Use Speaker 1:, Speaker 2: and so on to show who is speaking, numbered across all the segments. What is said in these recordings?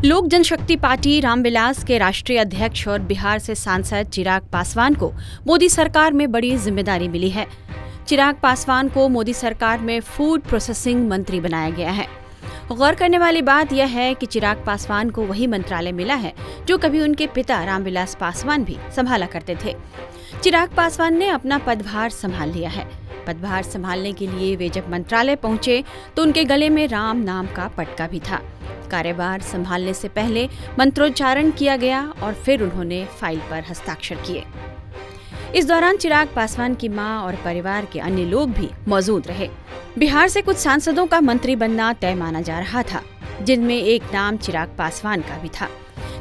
Speaker 1: लोक जनशक्ति पार्टी रामविलास के राष्ट्रीय अध्यक्ष और बिहार से सांसद चिराग पासवान को मोदी सरकार में बड़ी जिम्मेदारी मिली है। चिराग पासवान को मोदी सरकार में फूड प्रोसेसिंग मंत्री बनाया गया है। गौर करने वाली बात यह है कि चिराग पासवान को वही मंत्रालय मिला है जो कभी उनके पिता रामविलास पासवान भी संभाला करते थे। चिराग पासवान ने अपना पदभार संभाल लिया है। पदभार संभालने के लिए वे जब मंत्रालय पहुंचे तो उनके गले में राम नाम का पटका भी था। कार्यभार संभालने से पहले मंत्रोच्चारण किया गया और फिर उन्होंने फाइल पर हस्ताक्षर किए। इस दौरान चिराग पासवान की मां और परिवार के अन्य लोग भी मौजूद रहे। बिहार से कुछ सांसदों का मंत्री बनना तय माना जा रहा था, जिनमें एक नाम चिराग पासवान का भी था।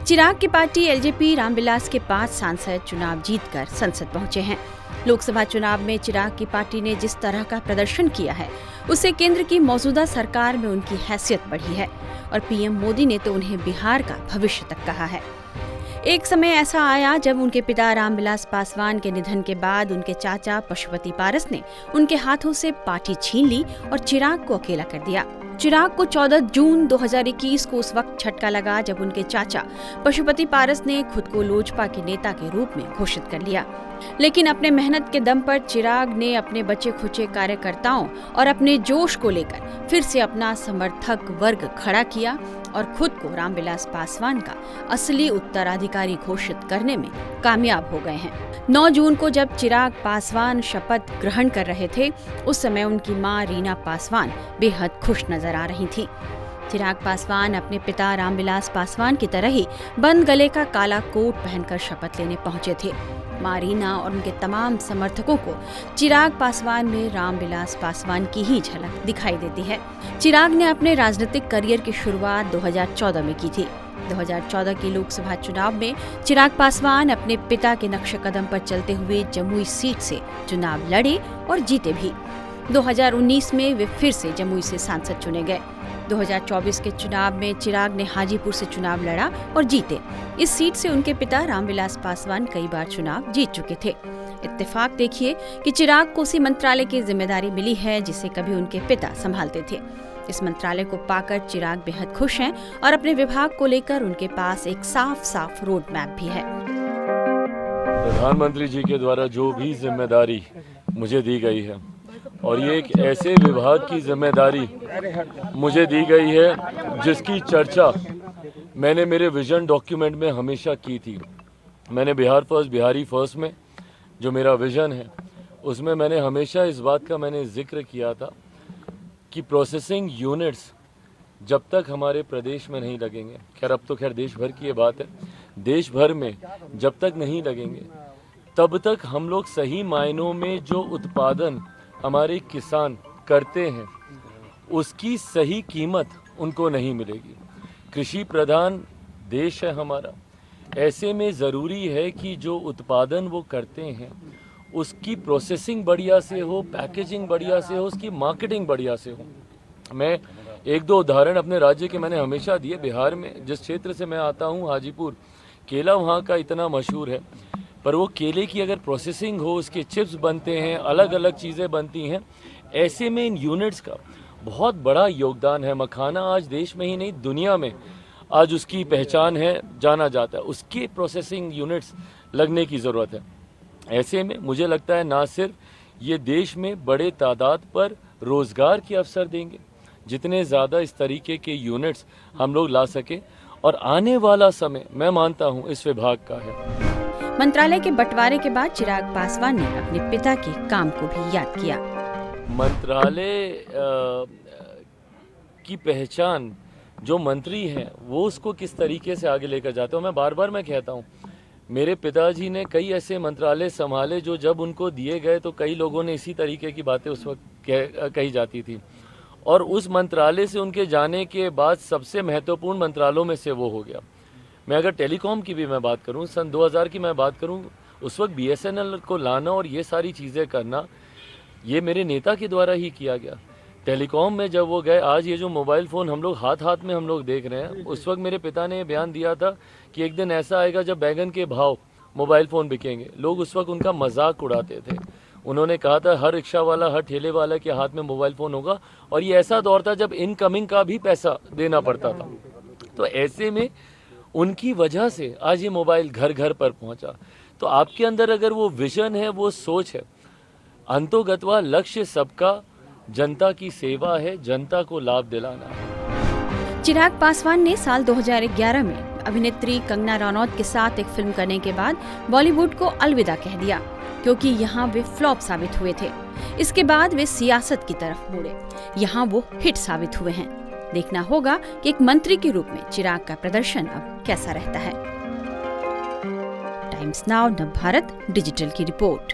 Speaker 1: चिराग की पार्टी एलजेपी रामविलास के 5 सांसद चुनाव जीतकर संसद पहुंचे हैं। लोकसभा चुनाव में चिराग की पार्टी ने जिस तरह का प्रदर्शन किया है, उससे केंद्र की मौजूदा सरकार में उनकी हैसियत बढ़ी है और पीएम मोदी ने तो उन्हें बिहार का भविष्य तक कहा है। एक समय ऐसा आया जब उनके पिता रामविलास पासवान के निधन के बाद उनके चाचा पशुपति पारस ने उनके हाथों से पार्टी छीन ली और चिराग को अकेला कर दिया। चिराग को 14 जून 2021 को उस वक्त झटका लगा जब उनके चाचा पशुपति पारस ने खुद को लोजपा के नेता के रूप में घोषित कर लिया। लेकिन अपने मेहनत के दम पर चिराग ने अपने बचे खुचे कार्यकर्ताओं और अपने जोश को लेकर फिर से अपना समर्थक वर्ग खड़ा किया और खुद को रामविलास पासवान का असली उत्तराधिकारी घोषित करने में कामयाब हो गए हैं। 9 जून को जब चिराग पासवान शपथ ग्रहण कर रहे थे, उस समय उनकी मां रीना पासवान बेहद खुश नजर आ रही थी। चिराग पासवान अपने पिता रामविलास पासवान की तरह ही बंद गले का काला कोट पहनकर शपथ लेने पहुंचे थे। मां रीना और उनके तमाम समर्थकों को चिराग पासवान में रामविलास पासवान की ही झलक दिखाई देती है। चिराग ने अपने राजनीतिक करियर की शुरुआत 2014 में की थी। 2014 के लोकसभा चुनाव में चिराग पासवान अपने पिता के नक्शे कदम पर चलते हुए जमुई सीट से चुनाव लड़े और जीते भी। 2019 में वे फिर से जमुई से सांसद चुने गए। 2024 के चुनाव में चिराग ने हाजीपुर से चुनाव लड़ा और जीते। इस सीट से उनके पिता रामविलास पासवान कई बार चुनाव जीत चुके थे। इत्तेफाक देखिए कि चिराग को उसी मंत्रालय की जिम्मेदारी मिली है जिसे कभी उनके पिता संभालते थे। इस मंत्रालय को पाकर चिराग बेहद खुश हैं और अपने विभाग को लेकर उनके पास एक साफ रोड मैप भी है।
Speaker 2: प्रधानमंत्री जी के द्वारा जो भी जिम्मेदारी मुझे दी गई है और ये एक ऐसे विभाग की जिम्मेदारी मुझे दी गई है जिसकी चर्चा मैंने मेरे विजन डॉक्यूमेंट में हमेशा की थी। मैंने बिहार फर्स्ट बिहारी फर्स्ट में जो मेरा विजन है उसमें मैंने हमेशा इस बात का मैंने जिक्र किया था कि प्रोसेसिंग यूनिट्स जब तक हमारे प्रदेश में नहीं लगेंगे, खैर अब तो खैर देश भर की ये बात है, देश भर में जब तक नहीं लगेंगे तब तक हम लोग सही मायनों में जो उत्पादन हमारे किसान करते हैं उसकी सही कीमत उनको नहीं मिलेगी। कृषि प्रधान देश है हमारा, ऐसे में ज़रूरी है कि जो उत्पादन वो करते हैं उसकी प्रोसेसिंग बढ़िया से हो, पैकेजिंग बढ़िया से हो, उसकी मार्केटिंग बढ़िया से हो। मैं 1-2 उदाहरण अपने राज्य के मैंने हमेशा दिए। बिहार में जिस क्षेत्र से मैं आता हूँ, हाजीपुर, केला वहाँ का इतना मशहूर है, पर वो केले की अगर प्रोसेसिंग हो, उसके चिप्स बनते हैं, अलग अलग चीज़ें बनती हैं। ऐसे में इन यूनिट्स का बहुत बड़ा योगदान है। मखाना आज देश में ही नहीं दुनिया में आज उसकी पहचान है, जाना जाता है। उसके प्रोसेसिंग यूनिट्स लगने की ज़रूरत है। ऐसे में मुझे लगता है ना सिर्फ ये देश में बड़े तादाद पर रोज़गार के अवसर देंगे, जितने ज़्यादा इस तरीके के यूनिट्स हम लोग ला सके, और आने वाला समय मैं मानता हूँ इस विभाग का है।
Speaker 1: मंत्रालय के बंटवारे के बाद चिराग पासवान ने अपने पिता के काम को भी याद किया।
Speaker 2: मंत्रालय की पहचान जो मंत्री हैं वो उसको किस तरीके से आगे लेकर जाते हो। मैं बार बार कहता हूँ, मेरे पिताजी ने कई ऐसे मंत्रालय संभाले जो जब उनको दिए गए तो कई लोगों ने इसी तरीके की बातें उस वक्त कही जाती थी, और उस मंत्रालय से उनके जाने के बाद सबसे महत्वपूर्ण मंत्रालयों में से वो हो गया। मैं अगर टेलीकॉम की भी मैं बात करूं, सन 2000 की मैं बात करूं, उस वक्त BSNL को लाना और ये सारी चीज़ें करना ये मेरे नेता के द्वारा ही किया गया। टेलीकॉम में जब वो गए, आज ये जो मोबाइल फ़ोन हम लोग हाथ हाथ में हम लोग देख रहे हैं, उस वक्त मेरे पिता ने बयान दिया था कि एक दिन ऐसा आएगा जब बैगन के भाव मोबाइल फ़ोन बिकेंगे। लोग उस वक्त उनका मजाक उड़ाते थे। उन्होंने कहा था हर रिक्शा वाला, हर ठेले वाला के हाथ में मोबाइल फ़ोन होगा, और ये ऐसा दौर था जब इनकमिंग का भी पैसा देना पड़ता था। तो ऐसे में उनकी वजह से आज ये मोबाइल घर घर पर पहुंचा। तो आपके अंदर अगर वो विजन है, वो सोच है, अंतोगत्वा लक्ष्य सबका जनता की सेवा है, जनता को लाभ दिलाना है।
Speaker 1: चिराग पासवान ने साल 2011 में अभिनेत्री कंगना रनौत के साथ एक फिल्म करने के बाद बॉलीवुड को अलविदा कह दिया, क्योंकि यहाँ वे फ्लॉप साबित हुए थे। इसके बाद वे सियासत की तरफ मुड़े। यहाँ वो हिट साबित हुए हैं। देखना होगा कि एक मंत्री के रूप में चिराग का प्रदर्शन अब कैसा रहता है। टाइम्स नाउ नव भारत डिजिटल की रिपोर्ट।